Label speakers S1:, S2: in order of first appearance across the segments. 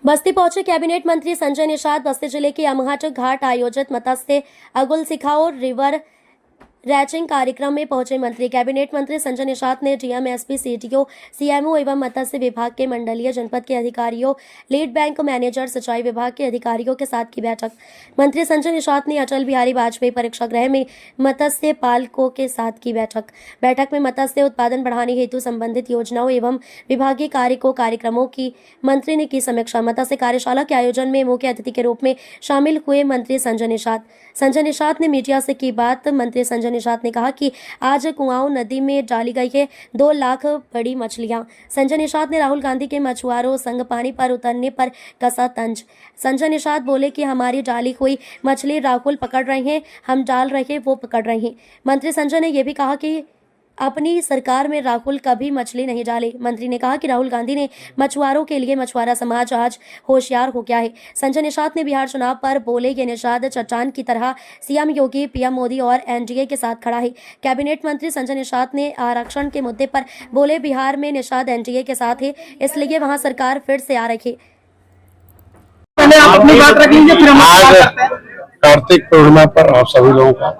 S1: बस्ती पहुंचे कैबिनेट मंत्री संजय निषाद। बस्ती जिले के अमहट घाट आयोजित मत्स्य अगुल सिखाओ रिवर रैचिंग कार्यक्रम में पहुंचे मंत्री। कैबिनेट मंत्री संजय निषाद ने डीएम, एसपी, सीडीओ, सीएमओ एवं मत्स्य विभाग के मंडलीय जनपद के अधिकारियों, लीड बैंक मैनेजर, सिंचाई विभाग के अधिकारियों के साथ की बैठक। मंत्री संजय निषाद ने अटल बिहारी वाजपेयी परीक्षागृह में मत्स्य पालकों के साथ की बैठक में मत्स्य उत्पादन बढ़ाने हेतु संबंधित योजनाओं एवं विभागीय कार्यक्रमों की मंत्री ने की समीक्षा। मत्स्य कार्यशाला के आयोजन में मुख्य अतिथि के रूप में शामिल हुए मंत्री संजय निषाद ने मीडिया से की बात। मंत्री संजय निषाद ने कहा कि आज कुआओं नदी में डाली गई है 2 लाख बड़ी मछलियां। संजय निषाद ने राहुल गांधी के मछुआरों संग पानी पर उतरने पर कसा तंज। संजय निषाद बोले कि हमारी डाली हुई मछली राहुल पकड़ रहे हैं, हम डाल रहे हैं, वो पकड़ रहे हैं। मंत्री संजय ने यह भी कहा कि अपनी सरकार में राहुल कभी मछली नहीं डाले। मंत्री ने कहा कि राहुल गांधी ने मछुआरों के लिए मछुआरा समाज आज होशियार हो गया है। संजय निषाद ने बिहार चुनाव पर बोले, ये निषाद चट्टान की तरह सीएम योगी, पीएम मोदी और एनडीए के साथ खड़ा है। कैबिनेट मंत्री संजय निषाद ने आरक्षण के मुद्दे पर बोले, बिहार में निषाद एनडीए के साथ है, इसलिए वहां सरकार फिर से आ रही है।
S2: कार्तिक पूर्णिमा पर आप सभी लोगों का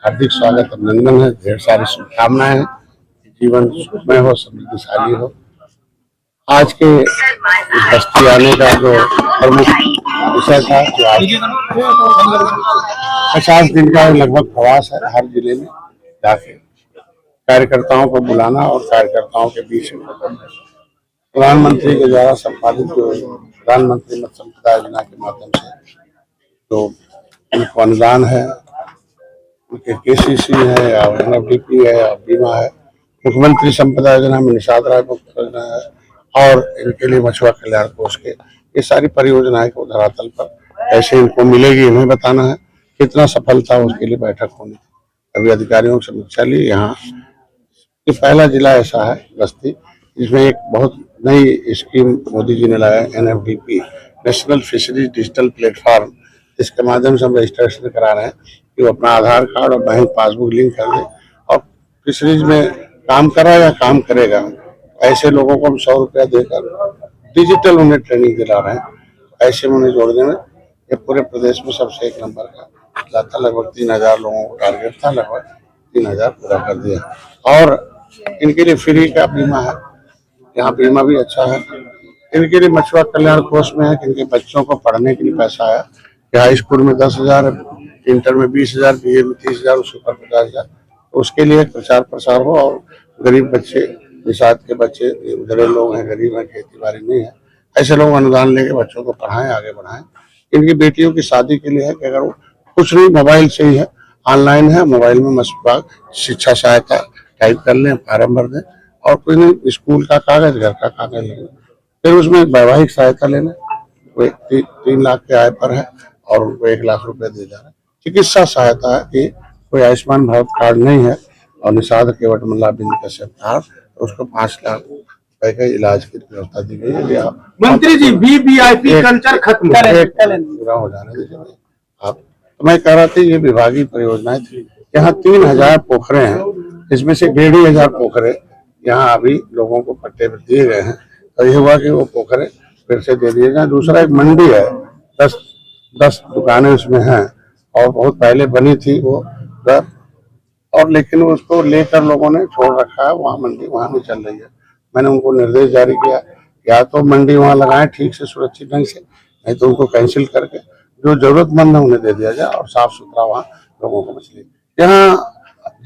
S2: हार्दिक स्वागत, अभिनंदन है। ढेर सारी शुभकामनाएं, जीवन सुखमय हो, समृद्धशाली हो। आज के इस बस्ती आने का जो प्रमुख विषय था कि आज 50 दिन का लगभग प्रवास है हर जिले में जाके कार्यकर्ताओं को बुलाना और कार्यकर्ताओं के बीच में प्रधानमंत्री के द्वारा संपादित जो प्रधानमंत्री मत्स्य संपदा योजना के माध्यम से जो उनको अनुदान है, उनके केसीसी है या एनएफडीपी है या बीमा है, मुख्यमंत्री संपदा योजना में निषाद राय मुक्त योजना है और इनके लिए मछुआ कल्याण कोष के ये सारी परियोजनाएं को धरातल पर कैसे इनको मिलेगी इन्हें बताना है। कितना सफल था उसके लिए बैठक होनी थी। अभी अधिकारियों की समीक्षा ली। यहाँ ये पहला जिला ऐसा है बस्ती जिसमें एक बहुत नई स्कीम मोदी जी ने लाया, एनएफडीपी, नेशनल फिशरीज डिजिटल प्लेटफॉर्म। इसके माध्यम से हम रजिस्ट्रेशन करा रहे हैं कि वो अपना आधार कार्ड और बैंक पासबुक लिंक कर दे और फिशरीज में काम कर रहा है या काम करेगा, ऐसे लोगों को हम 100 रुपया देकर डिजिटल उन्हें ट्रेनिंग दिला रहे हैं। ऐसे में उन्हें जोड़ने में ये पूरे प्रदेश में सबसे 1 नंबर का था। लगभग 3000 लोगों को टारगेट था, लगभग 3000 पूरा कर दिया। और इनके लिए फ्री का बीमा है, यहाँ बीमा भी अच्छा है। इनके लिए मछुआ कल्याण कोष में है कि इनके बच्चों को पढ़ने के लिए पैसा आया कि हाई स्कूल में 10,000, इंटर में 20,000, बीए में 30,000, उसके ऊपर 50,000। तो उसके लिए प्रचार प्रसार हो और गरीब बच्चे, निषाद के बच्चे, गरीब लोग हैं, गरीब हैं, खेती बाड़ी नहीं है, ऐसे लोग अनुदान लेके बच्चों को पढ़ाएं, आगे बढ़ाएं। इनकी बेटियों की शादी के लिए है कि अगर वो कुछ नहीं मोबाइल से ही है, ऑनलाइन है, मोबाइल में मछुआ शिक्षा सहायता टाइप कर लें, फार्म भर दें और कुछ नहीं, स्कूल का कागज, घर का कागज लेना, फिर उसमें वैवाहिक सहायता लेना। वो 3 लाख के आय पर है और उनको 1 लाख रुपए दे जा रहे हैं। चिकित्सा सहायता है कि कोई आयुष्मान भारत कार्ड नहीं है और निषाद केवट मल्ला बिंद कश्यप कार्ड, उसको 5 लाख रुपए के इलाज की व्यवस्था दी गई है।
S3: मंत्री जी, वीवीआईपी कल्चर खत्म
S2: पूरा हो जाने दीजिए आप। तो मैं कह रहा था ये विभागीय परियोजनाएं थी। यहाँ 3000 पोखरे हैं, इसमें से 1500 पोखरे यहाँ अभी लोगों को पट्टे पर दिए गए हैं। तो ये हुआ कि वो पोखरे फिर से दे दिए जाए। दूसरा एक मंडी है, 10 दुकानें उसमें हैं और बहुत पहले बनी थी वो, और लेकिन उसको लेकर लोगों ने छोड़ रखा है। वहाँ मंडी वहाँ भी चल रही है। मैंने उनको निर्देश जारी किया, या तो मंडी वहाँ लगाएं ठीक से सुरक्षित ढंग से, नहीं तो उनको कैंसिल करके जो जरूरतमंद है उन्हें दे दिया जाए और साफ सुथरा वहाँ लोगों को मछली। यहाँ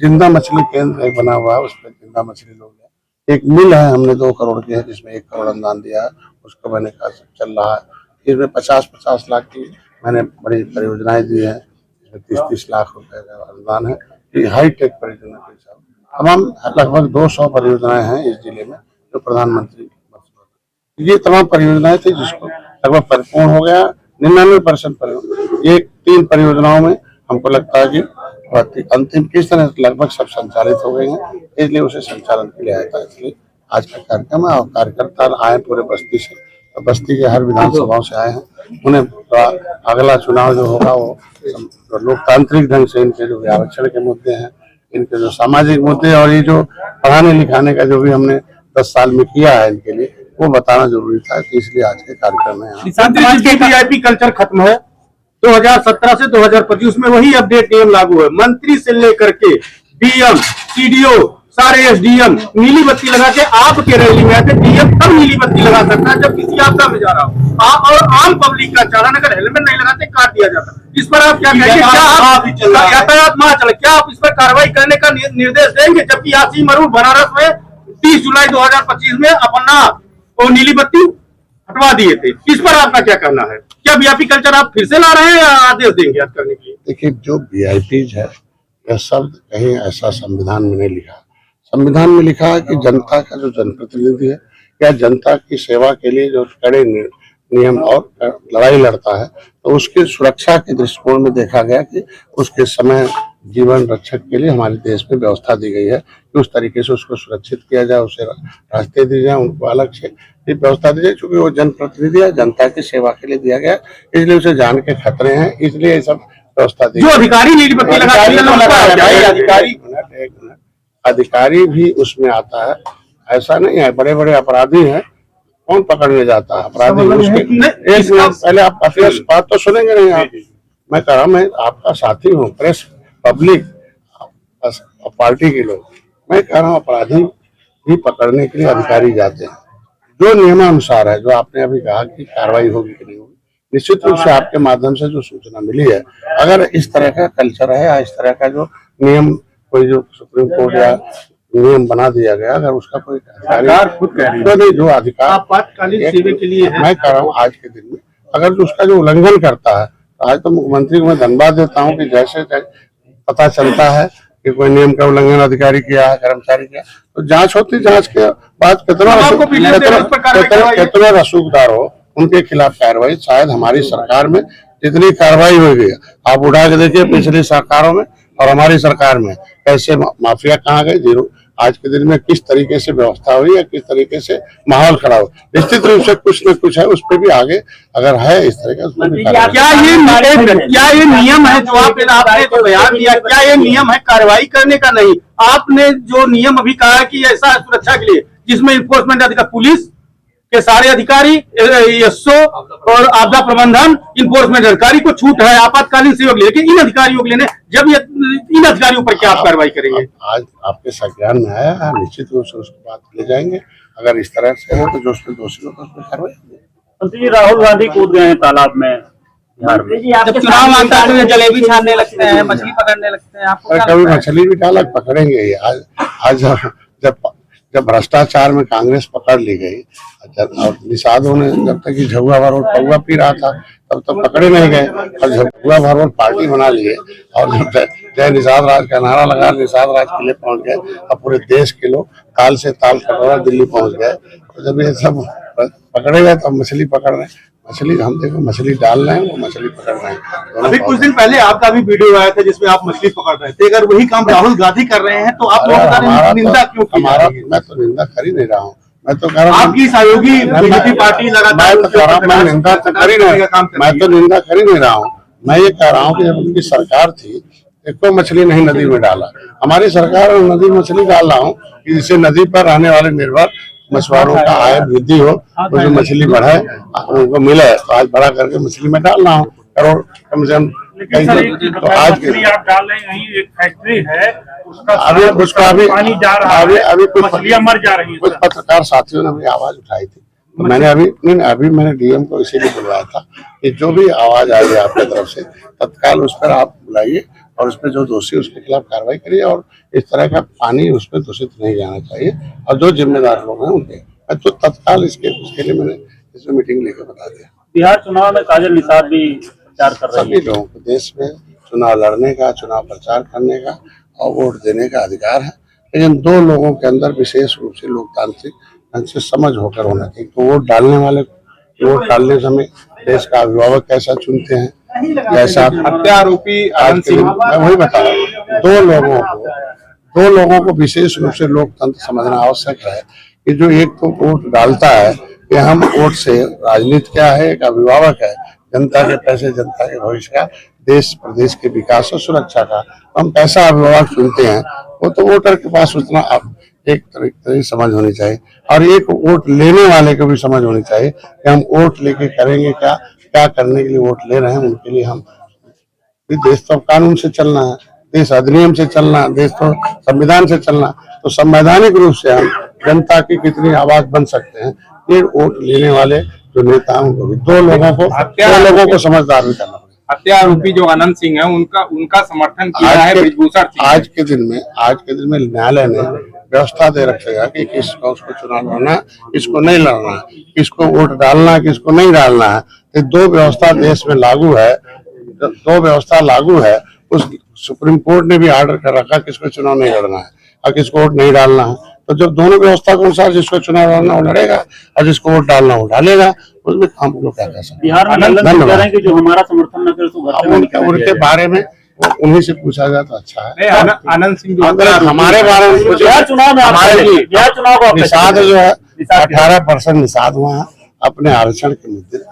S2: जिंदा मछली केंद्र बना हुआ है, उस पर जिंदा मछली लोग हैं। एक मिल है, हमने 2 करोड़ की है जिसमें 1 करोड़ अनुदान दिया है, उसको मैंने कहा चल रहा है। इसमें 50-50 लाख की मैंने बड़ी परियोजनाएं दी है, इसमें 30-30 लाख रुपए का अनुदान है। ये हाईटेक परियोजना के हिसाब तमाम लगभग 200 परियोजनाएं हैं इस जिले में जो प्रधानमंत्री, ये तमाम परियोजनाएं थी जिसको लगभग परिपूर्ण हो गया 99% परियोजना। ये 3 परियोजनाओं में हमको लगता है कि अंतिम किस्त लगभग सब संचालित हो गए हैं, इसलिए उसे संचालन के लिए आया था। इसलिए आज का कार्यक्रम है और कार्यकर्ता आए पूरे बस्ती से, तो बस्ती के हर विधानसभाओं से आए हैं। उन्हें अगला चुनाव जो होगा वो लोकतांत्रिक ढंग से इनके जो आरक्षण के मुद्दे हैं, इनके जो सामाजिक मुद्दे और ये जो पढ़ाने लिखाने का जो भी हमने 10 साल में किया है इनके लिए, वो बताना जरूरी था, तो इसलिए आज के कार्यक्रम में यहाँ
S3: मंत्री जी वीवीआईपी कल्चर खत्म है। 2017 से 2025 में वही अपडेट नियम लागू है। मंत्री से लेकर के डीएम, सीडीओ, सारे एसडीएम नीली बत्ती लगा के आपके रैली में आते। डीएम तब नीली बत्ती लगा सकता है जब किसी आपदा में जा रहा हो। आप और आम पब्लिक का चालान अगर हेलमेट नहीं लगाते काट दिया जाता। इस पर आप क्या कहेंगे? क्या आप यातायात माह चले, क्या आप इस पर कार्रवाई करने का निर्देश देंगे? जबकि यासीन मरूफ बनारस में 30 जुलाई 2025 में अपना वो नीली बत्ती हटवा दिए थे। इस पर आपका क्या कहना है? क्या वीआईपी कल्चर आप फिर से ला रहे हैं या आदेश देंगे आज करने के लिए?
S2: देखिए, जो वीआईपीज है यह शब्द कहीं ऐसा संविधान में नहीं लिखा। संविधान में लिखा है कि जनता का जो जनप्रतिनिधि है या जनता की सेवा के लिए जो कड़े नियम और लड़ाई लड़ता है, तो उसकी सुरक्षा के दृष्टिकोण में देखा गया कि उसके समय जीवन रक्षक के लिए हमारे देश में व्यवस्था दी गई है कि उस तरीके से उसको सुरक्षित किया जाए, उसे रास्ते दिए जाए, उनको अलग से व्यवस्था दी जाए, क्योंकि वो जनप्रतिनिधि है, जनता की सेवा के लिए दिया गया, इसलिए उसे जान के खतरे हैं, इसलिए ये सब व्यवस्था दी।
S3: जो अधिकारी नीली बत्ती
S2: अधिकारी भी उसमें आता है, ऐसा नहीं है। बड़े बड़े अपराधी हैं, कौन पकड़ने जाता है अपराधी? उसके एक मिनट पहले आप बात तो सुनेंगे नहीं आप। मैं कह रहा हूँ, मैं आपका साथी हूँ, प्रेस, पब्लिक, पार्टी के लोग। मैं कह रहा हूँ अपराधी भी पकड़ने के लिए अधिकारी जाते हैं, जो नियमानुसार है। जो आपने अभी कहा कि कार्रवाई होगी कि नहीं होगी, निश्चित रूप से आपके माध्यम से जो सूचना मिली है, अगर इस तरह का कल्चर है या इस तरह का जो नियम कोई जो सुप्रीम कोर्ट या नियम बना दिया गया, अगर उसका कोई
S3: सरकार खुद कह रही है
S2: तो नहीं, जो अधिकार
S3: आपातकालीन सेवा के लिए है।
S2: मैं कह रहा हूँ आज के दिन में अगर जो उसका जो उल्लंघन करता है, तो आज तो मुख्यमंत्री को मैं धन्यवाद देता हूँ कि जैसे पता चलता है कि कोई नियम का उल्लंघन अधिकारी किया है, कर्मचारी किया, तो जांच होती, जांच के बाद कितना रसूखदार हो उनके खिलाफ कार्रवाई। शायद हमारी सरकार में जितनी कार्रवाई हो गई, आप उठा के देखिए पिछली सरकारों में और हमारी सरकार में कैसे माफिया कहाँ गए, जीरो। आज के दिन में किस तरीके से व्यवस्था हुई है, किस तरीके से माहौल खड़ा हो, निश्चित रूप से कुछ न कुछ है, उस पर भी आगे अगर है इस तरह का।
S3: क्या ये नियम है जो आपने तो बयान दिया, क्या ये नियम है कार्रवाई करने का? नहीं, आपने जो नियम अभी कहा कि ऐसा सुरक्षा के लिए जिसमें इन्फोर्समेंट अधिकारी, पुलिस के सारे अधिकारी, एसओ और आपदा प्रबंधन, इन्फोर्समेंट अधिकारी को छूट है आपातकालीन सेवा के लिए, लेकिन इन अधिकारियों के लिए जब ये इन अधिकारियों पर क्या आप कार्रवाई करेंगे?
S2: आज आपके संज्ञान में आया है, निश्चित रूप से उसको बात ले जाएंगे। अगर इस तरह से हो तो जो उसमें दोषी होगा उस पर कार्रवाई होगी।
S4: मंत्री राहुल गांधी कूद गए हैं तालाब में बिहार में।
S5: जब चुनाव आता है तो ये जलेबी छानने लगते हैं, मछली पकड़ने लगते हैं। आपको क्या
S2: कभी
S5: लगता है?
S2: मछली भी डाला पकड़ेंगे ही। आज जब भ्रष्टाचार में कांग्रेस पकड़ ली गई और निषादों ने जब तक कि झुआ भरवल पौवा पी रहा था तब तक पकड़े नहीं गए, और झुआ भरवल पार्टी बना लिए और जब जय निषाद राज का नारा लगा निषाद राज किले पहुंच गए और पूरे देश के लोग ताल से ताल कटोरा दिल्ली पहुंच गए। तो जब ये सब पकड़े गए तो मछली पकड़ रहे हैं। मछली हम देखो मछली डाल रहे हैं, वो मछली पकड़ रहे हैं।
S3: अभी कुछ दिन पहले आपका भी वीडियो आया था जिसमें आप मछली पकड़ रहे थे। अगर वही काम राहुल गांधी कर रहे हैं तो आप निंदा क्यों?
S2: हमारा मैं तो निंदा कर ही नहीं रहा हूँ। मैं तो कह रहा हूँ
S3: आपकी सहयोगी बीजेपी पार्टी लगातार
S2: मैं निंदा तो कर ही नहीं, मैं तो निंदा कर ही नहीं रहा हूँ। मैं ये कह रहा हूँ कि जब उनकी सरकार थी एको मछली नहीं नदी में डाला। हमारी सरकार नदी में मछली डाल रहा हूँ कि जिससे नदी पर रहने वाले निर्भर मछुआरों का आय वृद्धि हो, वो जो मछली बढ़े उनको मिले। तो आज बड़ा करके मछली में डाल रहा हूँ करोड़ कम से कम। तो आज के
S4: आप डाल रहे हैं, एक फैक्ट्री है
S2: अभी उसका
S4: पानी जा रहा है,
S2: अभी कुछ
S4: मछलियां मर जा रही हैं।
S2: कुछ पत्रकार साथियों ने भी आवाज उठाई थी, तो मैंने अभी मैंने डीएम को इसीलिए बुलवाया था कि जो भी आवाज आ रही है आपकी तरफ से तत्काल उस पर आप बुलाइए और उसमें जो दोषी उसके खिलाफ कार्रवाई करिए और इस तरह का पानी उसमें दूषित नहीं जाना चाहिए। और जो जिम्मेदार लोग हैं उनके तो तत्काल उसके लिए मैंने इसमें मीटिंग लेकर बता दिया।
S4: बिहार चुनाव में काजल निषाद भी प्रचार कर रही है।
S2: सभी लोगों को देश में चुनाव लड़ने का, चुनाव प्रचार करने का और वोट देने का अधिकार है, लेकिन दो लोगों के अंदर विशेष रूप से लोकतांत्रिक ढंग से समझ होकर होना चाहिए। तो वोट डालने वाले वोट डालने समय देश का अभिभावक कैसा चुनते हैं, जैसा
S3: हत्या आरोपी
S2: मैं वही बता रहा हूँ। दो लोगों को विशेष रूप से लोकतंत्र समझना आवश्यक है कि जो एक तो वोट डालता है कि हम वोट से राजनीति क्या है, एक अभिभावक है, जनता के पैसे, जनता के भविष्य का, देश प्रदेश के विकास और सुरक्षा का हम कैसा अभिभावक चुनते हैं। वो तो वोटर के पास उतना एक तरह की समझ होनी चाहिए, और एक वोट लेने वाले को भी समझ होनी चाहिए कि हम वोट लेके करेंगे क्या, क्या करने के लिए वोट ले रहे हैं। उनके लिए हम, देश तो कानून से चलना है, देश अधिनियम से चलना है, देश तो संविधान से चलना, तो संवैधानिक रूप से हम जनता की कितनी आवाज बन सकते हैं, ये वोट लेने वाले जो नेता हैं उनको भी, दो लोगों को समझदार भी करना।
S3: हत्या आरोपी जो आनंद सिंह है उनका समर्थन किया है ब्रिजभूषण सिंह।
S2: आज के दिन में न्यायालय ने व्यवस्था दे रखेगा कि किसको उसको चुनाव लड़ना, किसको नहीं लड़ना, किसको वोट डालना, किसको नहीं डालना है। ये दो व्यवस्था देश में लागू है, उस सुप्रीम कोर्ट ने भी ऑर्डर कर रखा किसको चुनाव नहीं लड़ना है और किसको वोट नहीं डालना है। तो जब दोनों व्यवस्था के अनुसार जिसको चुनाव लड़ना वो लड़ेगा और जिसको वोट डालना वो डालेगा, उसमें हम लोग क्या कह सकते हैं।
S4: बिहार में धन्यवाद कि जो हमारा समर्थन न करे तो
S2: उनके बारे में उन्हीं से पूछा जाए तो अच्छा है।
S3: आनंद सिंह
S2: हमारे बारे में
S4: बिहार चुनाव में बिहार चुनाव
S2: निषाद जो है 18% निषाद वहाँ अपने आरक्षण के मुद्दे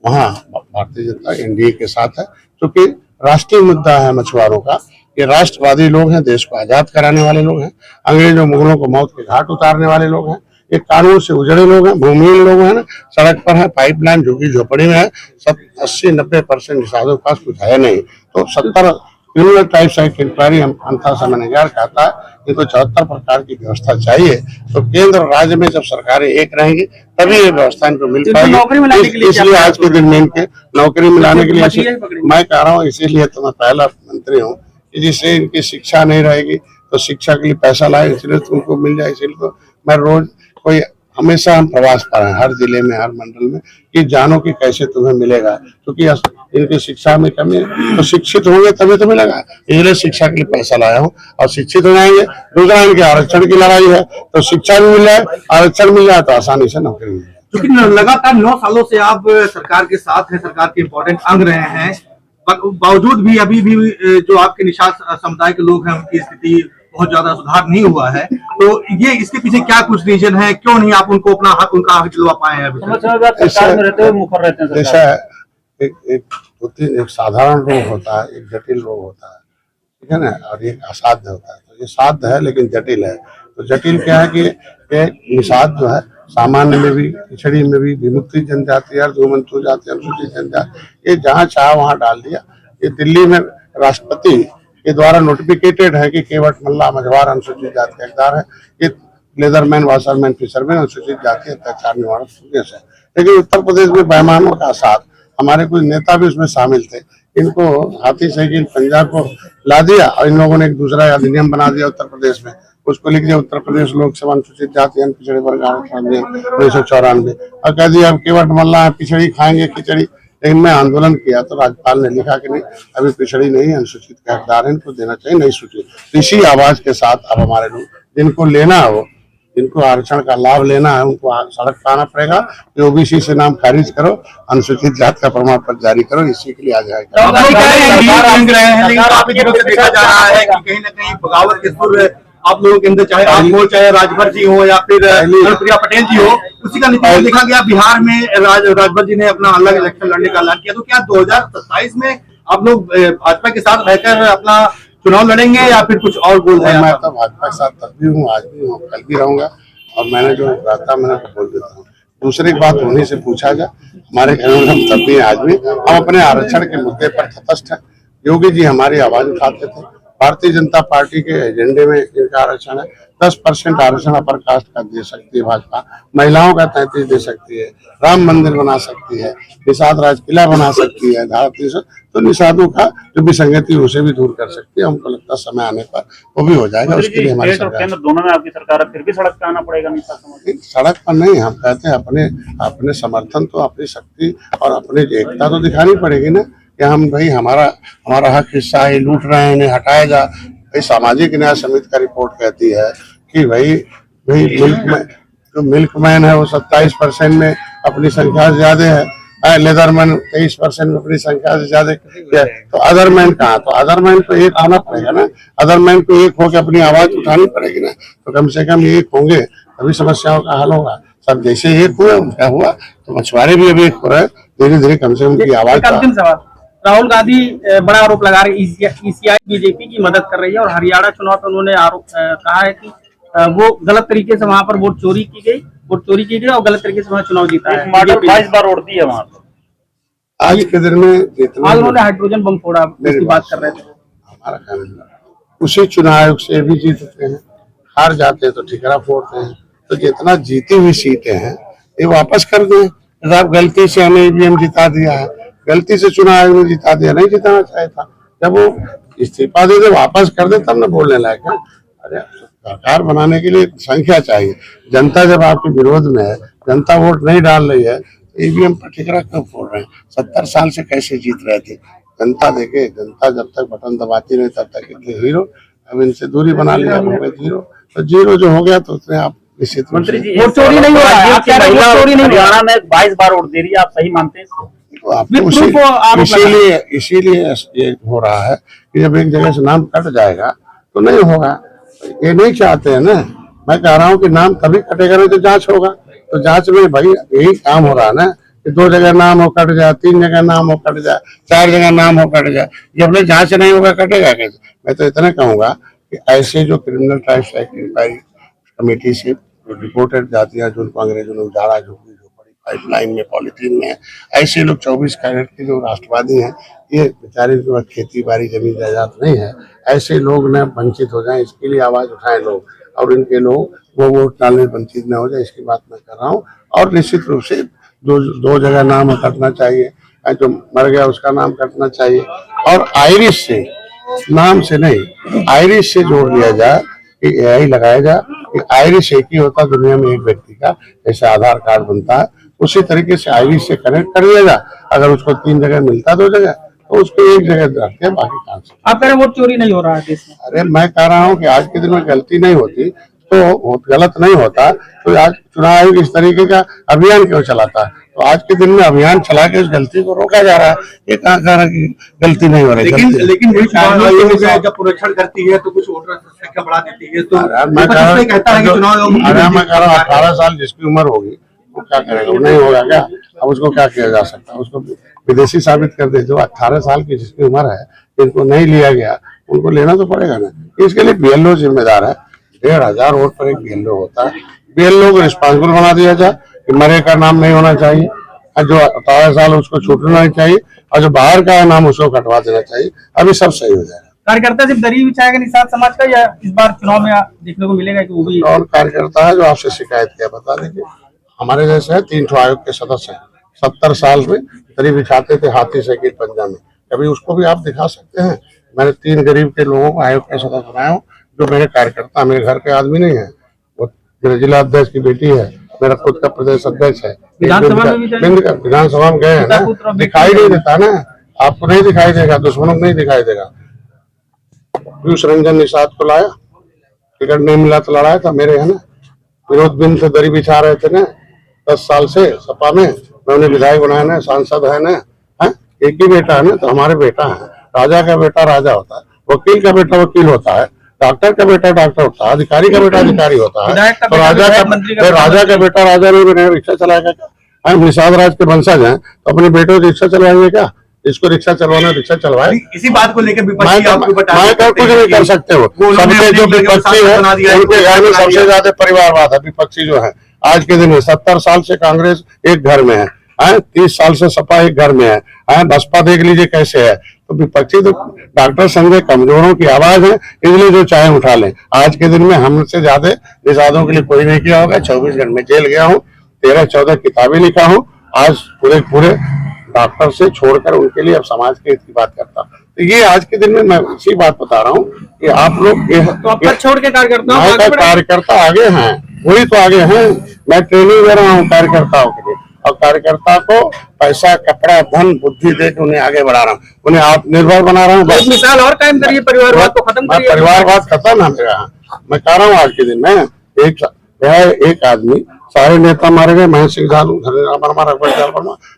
S2: वहाँ भारतीय जनता एनडीए के साथ है, क्योंकि राष्ट्रीय मुद्दा है मछुआरों का। ये राष्ट्रवादी लोग हैं, देश को आजाद कराने वाले लोग हैं, अंग्रेजों मुगलों को मौत के घाट उतारने वाले लोग हैं, ये कानून से उजड़े लोग हैं, भूमिहीन लोग हैं ना, सड़क पर है, पाइपलाइन झुकी झोपड़ी में है, सब 80-90% निषादों के पास कुछ है नहीं। तो 70 क्रिमिनल टाइप्स एक्ट इंक्वायरी हम अंतर समन्वयकार कहता है, इनको 74 प्रकार की व्यवस्था चाहिए। तो केंद्र और राज्य में जब सरकारें एक रहेंगी तभी ये व्यवस्था इनको मिल पाएगी। इसलिए आज के दिन में इनके नौकरी मिलाने के लिए मैं कह रहा हूँ, इसीलिए तो मैं पहला मंत्री हूँ कि जिससे इनकी शिक्षा नहीं रहेगी तो शिक्षा के लिए पैसा लाए, इसलिए तुमको मिल जाए। इसलिए तो मैं रोज कोई हमेशा हम प्रवास पर हैं, हर जिले में, हर मंडल में, कि जानो कि कैसे तुम्हें मिलेगा, क्योंकि इनकी शिक्षा में कमी है। तो शिक्षित होंगे तभी तो मिलेगा, इसलिए शिक्षा के लिए पैसा लाया हूँ और शिक्षित हो जाएंगे। दूसरा इनके आरक्षण की लड़ाई है, तो शिक्षा भी मिल जाए, आरक्षण मिल जाए तो आसानी से नौकरी मिल जाए।
S5: क्योंकि लगातार 9 सालों से आप सरकार के साथ हैं, सरकार के इम्पोर्टेंट अंग रहे हैं, बावजूद भी अभी भी जो आपके निषाद समुदाय के लोग हैं उनकी स्थिति बहुत ज्यादा सुधार नहीं हुआ है। तो ये इसके पीछे क्या कुछ रीजन है, क्यों नहीं आप उनको अपना हक, उनका हक दिलवा पाए हैं?
S2: ऐसा एक साधारण रोग होता है, एक जटिल रोग होता है, ठीक है ना, और एक असाध्य होता है। तो ये साध्य है लेकिन जटिल है। तो जटिल क्या है कि निषाद जो है सामान्य में भी, पिछड़ी में भी, विमुक्ति जनजाति, अर्धमंतु जाति, अनुसूचित जनजाति, ये जहाँ चाह वहाँ डाल दिया। ये दिल्ली में राष्ट्रपति के द्वारा नोटिफिकेटेड है कि केवट मल्ला मझवार अनुसूचित जाति का हकदार है। ये लेदरमैन, वाशरमैन, फिशरमैन अनुसूचित जाति अत्याचार निवारण प्रदेश है। लेकिन उत्तर प्रदेश में बेईमानों का साथ हमारे कुछ नेता भी उसमें शामिल थे। इनको हाथी साइकिल पंजाब को ला दिया और इन लोगों ने एक दूसरा अधिनियम बना दिया उत्तर प्रदेश में, उसको लिख दिया उत्तर प्रदेश लोकसभा अनुसूचित जाति पिछड़े वर्ग आरक्षण 1994, और कह दिया अब केवट मल्ला पिछड़ी खाएंगे खिचड़ी। लेकिन मैं आंदोलन किया तो राज्यपाल ने लिखा कि नहीं, अभी पिछड़ी नहीं, अनुसूचित का हकदार है, इनको देना चाहिए, नहीं सूचित। इसी आवाज के साथ अब हमारे लोग जिनको लेना हो, जिनको आरक्षण का लाभ लेना है, उनको सड़क पर आना पड़ेगा कि ओबीसी से नाम खारिज करो, अनुसूचित जाति का प्रमाण पत्र जारी करो, इसी के लिए आ जाएगा।
S5: देखा जा रहा है कि कहीं न कहीं बगावत के सुर आप लोगों के अंदर, चाहे आप हो, चाहे राजभर जी हो या फिर अनुप्रिया पटेल जी हो, उसी का नतीजा देखा गया। बिहार में राजभर जी ने अपना अलग इलेक्शन लड़ने का ऐलान किया। तो क्या 2027 में आप लोग भाजपा के साथ रहकर अपना चुनाव लड़ेंगे या फिर कुछ और गोल है?
S2: मैं तो भाजपा के साथ तब भी हूँ, आज भी हूँ, कल भी रहूंगा, और मैंने जो रहता मैंने बोल देता हूँ। दूसरी बात उन्हीं से पूछा जाए, हमारे घर में हम तब भी आज भी हम अपने आरक्षण के मुद्दे पर तटस्थ हैं। योगी जी हमारी आवाज उठाते थे। भारतीय जनता पार्टी के एजेंडे में इनका आरक्षण है। 10% आरक्षण अपर कास्ट का दे सकती है भाजपा, महिलाओं का 33 दे सकती है, राम मंदिर बना सकती है, निषाद राज किला बना सकती है, धारा 300। तो निषादों का जो विसंगति उसे भी दूर कर सकती है। हमको लगता है समय आने पर वो भी हो जाएगा। उसके लिए हमारी सरकार,
S4: दोनों में आपकी सरकार है, फिर भी सड़क पे आना पड़ेगा।
S2: सड़क पर नहीं, हम कहते हैं अपने समर्थन तो, अपनी शक्ति और अपनी एकता तो दिखानी पड़ेगी ना, कि हम भाई हमारा हक हिस्सा है, लूट रहे हैं, इन्हें हटाया जा। भाई सामाजिक न्याय समिति का रिपोर्ट कहती है कि भाई मिल्कमैन है वो 27% में अपनी संख्या से ज्यादा है, लेदरमैन 23% में अपनी संख्या से ज्यादा, तो अदरमैन कहाँ? तो अदरमैन को एक होना पड़ेगा ना, अदरमैन को एक होकर अपनी आवाज उठानी पड़ेगी ना। तो कम से कम एक होंगे तभी समस्याओं का हल होगा। सब जैसे एक हुए क्या हुआ, तो मछुआरे भी अभी एक हो रहे, धीरे धीरे कम से कम उनकी आवाज।
S5: राहुल गांधी बड़ा आरोप लगा रहे, ईसीआई बीजेपी की मदद कर रही है और हरियाणा चुनाव में उन्होंने आरोप कहा है कि
S6: वो गलत तरीके से वहां पर वोट चोरी की गई और गलत तरीके से वहां चुनाव जीता है।
S4: मॉडल 22 बार उड़ दी है वहां पर।
S2: आज के दिन में जितना
S6: आज उन्होंने हाइड्रोजन बम फोड़ा, उसकी बात कर रहे थे।
S2: हमारा कहना है, उसी चुनाव आयोग से भी जीतते हैं, हार जाते हैं तो ठिकरा फोड़ते हैं। तो जितना जीती हुई सीटें हैं ये वापस कर दें। आप गलती से हमें ईवीएम जिता दिया है, गलती से चुनाव आयोग ने जिता दिया, नहीं जिताना चाहिए था। जब वो इस्तीफा दे दे वापस कर दे तब न बोलने लायक है। अरे सरकार बनाने के लिए संख्या चाहिए। जनता जब आपके विरोध में है, जनता वोट नहीं डाल रही है, ईवीएम पर ठिकरा क्यों फोड़ रहे हैं? 70 साल से कैसे जीत रहे थे? जनता देखे, जनता जब तक बटन दबाती नहीं तब तक इतने हीरो, अब इनसे दूरी बना लिया, हो गए जीरो। तो जीरो जो हो गया तो उसने आप निश्चित
S4: मंत्री जी,
S6: वोट चोरी नहीं हो रहा है, आप कह रहे हैं वोट चोरी नहीं हो रहा है।
S4: हरियाणा में 22 बार वोट दे रही है, आप सही मानते हैं इसको?
S2: तो आपको इसीलिए ये हो रहा है कि जब एक जगह से नाम कट जाएगा तो नहीं होगा। ये नहीं चाहते हैं ना। मैं कह रहा हूँ कि नाम तभी कटेगा नहीं तो जांच होगा। तो जांच में भाई यही काम हो रहा है ना कि 2 जगह नाम हो कट जाए, 3 जगह नाम हो कट जाए, 4 जगह नाम हो कट जाए। जब तक जांच नहीं होगा कटेगा कैसे? मैं तो इतना कहूंगा कि ऐसे जो criminal trials act inquiry committee से रिपोर्टेड जाती है, जो उनको अंग्रेजों ने उजाड़ा, जो बड़ी पाइपलाइन में पॉलिथीन में, ऐसे लोग 24 कैरेट के जो राष्ट्रवादी हैं, ये बेचारे के पास खेती बाड़ी जमीन जायदाद नहीं है, ऐसे लोग न वंचित हो जाएं, इसके लिए आवाज उठाएं लोग, और इनके लोग वो वोट डालने वंचित न हो जाए, इसकी बात मैं कर रहा हूँ। और निश्चित रूप से 2 जगह नाम कटना चाहिए, जो मर गया उसका नाम कटना चाहिए, और आयरिश से, नाम से नहीं, आयरिश से जोड़ लिया जाए कि यही लगाया जाए कि आयरिश एक ही होता दुनिया में एक व्यक्ति का, जैसे आधार कार्ड बनता है उसी तरीके से आयरिश से कनेक्ट कर लिया जाए। अगर उसको 3 जगह मिलता 2 जगह तो उसको 1 जगह रखते हैं, बाकी काम से।
S6: आप कह रहे हैं वोट चोरी नहीं हो रहा है देश में?
S2: अरे मैं कह रहा हूँ कि आज के दिन में गलती नहीं होती तो गलत नहीं होता तो आज चुनाव आयोग इस तरीके का अभियान क्यों चलाता है? तो आज के दिन में अभियान चला के उस गलती को रोका जा रहा है। ये कहाँ कह रहा कि गलती नहीं हो रही?
S5: लेकिन चुनाव आयोग जब पुरस्कार करती है तो कुछ वोटर संख्या बढ़ा देती है, तो
S2: मैं
S5: कहता है कि चुनाव आयोग,
S2: अरे मैं कह रहा हूँ 18 साल जिसकी उम्र होगी वो क्या करेगा? वो नहीं होगा क्या? अब उसको क्या किया जा सकता है? उसको विदेशी साबित कर दे। जो 18 साल की जिसकी उम्र है, जिनको नहीं लिया गया उनको लेना तो पड़ेगा ना। इसके लिए BLO जिम्मेदार है। 1500 वोट पर एक BLO होता है। BLO को रिस्पॉन्सिबल बना दिया जाए कि मरे का नाम नहीं होना चाहिए, और जो 18 साल उसको छूटना नहीं चाहिए, और जो बाहर का है नाम उसको कटवा देना चाहिए। अभी सब सही हो जाएगा।
S6: कार्यकर्ता सिर्फ दरी बिछाएगा निषाद समाज का, या इस बार चुनाव में देखने को मिलेगा कि वो भी?
S2: और कार्यकर्ता है जो आपसे शिकायत किया, बता दीजिए। हमारे जैसे है 3 आयोग के सदस्य हैं, 70 साल में दरी बिछाते थे हाथी साइकिल पंजा में, कभी उसको भी आप दिखा सकते हैं? मैंने 3 गरीब के लोगों को आयोग के सदस्य बनाया हूँ, जो मेरे कार्यकर्ता, मेरे घर के आदमी नहीं है। वो मेरे जिला अध्यक्ष की बेटी है, मेरा खुद का प्रदेश अध्यक्ष है। विधानसभा में गए हैं ना, दिखाई नहीं देता ना, आपको नहीं दिखाई देगा, दुश्मनों को नहीं दिखाई देगा। पीयूष रंजन निषाद को लाया, टिकट नहीं मिला तो लड़ाया था मेरे, है ना। विनोद बिंद से दरी बिछा रहे थे ना 10 साल से सपा में, मैं उन्हें विधायक बनाया ना, सांसद है ना, एक ही बेटा है ना, तो हमारे बेटा है। राजा का बेटा राजा होता है, वकील का बेटा वकील होता है, डॉक्टर का बेटा डॉक्टर होता है, अधिकारी का बेटा अधिकारी होता है। तो राजा का बेटा राजा नहीं बने, रिक्शा चलाएगा क्या? हम निषाद राज के वंशज हैं तो अपने बेटों को रिक्शा चलवाएंगे क्या? इसको रिक्शा चलवाना, रिक्शा चलवाए।
S5: इसी बात को लेकर
S2: कुछ नहीं कर सकते हो। सबसे जो विपक्षी है उनके घर में सबसे ज्यादा परिवारवाद है। विपक्षी जो है आज के दिन में 70 साल से कांग्रेस एक घर में है, 30 साल से सपा एक घर में है, बसपा देख लीजिए कैसे है। तो विपक्षी तो डॉक्टर संजय कमजोरों की आवाज है, इसलिए जो चाहे उठा लें। आज के दिन में हमसे ज्यादा निषादों के लिए कोई नहीं किया होगा। 24 घंटे में जेल गया हूँ, 13-14 किताबें लिखा हूँ। आज पूरे डॉक्टर से छोड़कर उनके लिए अब समाज के हित की बात करता। तो ये आज के दिन में मैं इसी बात बता रहा हूँ कि आप लोग
S6: तो छोड़ के
S2: कार्यकर्ता आगे हैं, वही तो आगे हैं। मैं ट्रेनिंग दे रहा हूँ कार्यकर्ताओं के लिए, और कार्यकर्ता को पैसा, कपड़ा, धन, बुद्धि देकर उन्हें आगे बढ़ा रहा हूँ, उन्हें आत्मनिर्भर बना रहा हूँ।
S6: एक मिसाल और कायम करिए, परिवारवाद को खत्म करिए।
S2: परिवारवाद खत्म है मेरा। मैं कह रहा हूँ आज के दिन में एक आदमी, सारे नेता मारे गए, महेश सिंह झालू,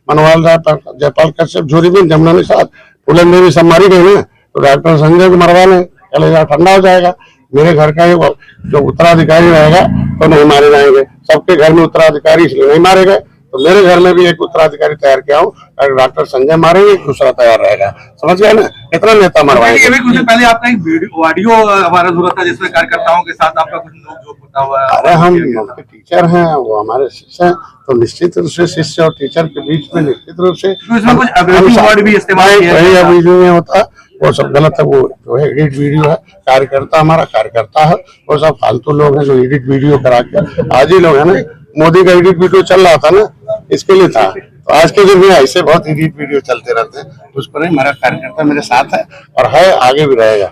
S2: मनवाल जयपाल कश्यप, झूरी बिन, जमुना निषाद, फूलन देवी सब मारी गई ना। तो डॉक्टर संजय को मरवा लें, कलेजा ठंडा हो जाएगा। मेरे घर का जो उत्तराधिकारी रहेगा तो नहीं मारे जाएंगे। सबके घर में उत्तराधिकारी इसलिए नहीं मारे गए तो मेरे घर में भी एक उत्तराधिकारी तैयार किया हूँ, डॉक्टर संजय मारेंगे, दूसरा तैयार रहेगा। समझ गए ना, कितना नेता मरवाएंगे।
S5: ये भी कुछ पहले आपका एक वीडियो ऑडियो हमारा जरूरत था जिसमें कार्यकर्ताओं के साथ आपका कुछ नोक-झोंक होता हुआ है।
S2: अरे हम उनके टीचर हैं, वो हमारे शिष्य हैं, तो निश्चित रूप से शिष्य और टीचर के बीच में निश्चित रूप से
S5: तो इसमें कुछ अग्रेसिव वर्ड भी इस्तेमाल किया
S2: वही
S5: जाता है।
S2: अभी नहीं होता, वो सब गलत है। वो जो है एडिट वीडियो है, कार्यकर्ता हमारा कार्यकर्ता है, वो सब फालतू लोग हैं जो एडिट वीडियो करा के। आज ही लोग है ना, मोदी का एडिट वीडियो चल रहा था ना, इसके लिए था। तो आज के दिन में ऐसे बहुत एडिट वीडियो चलते रहते हैं, उस पर ही हमारा कार्यकर्ता मेरे साथ है और है, आगे भी रहेगा।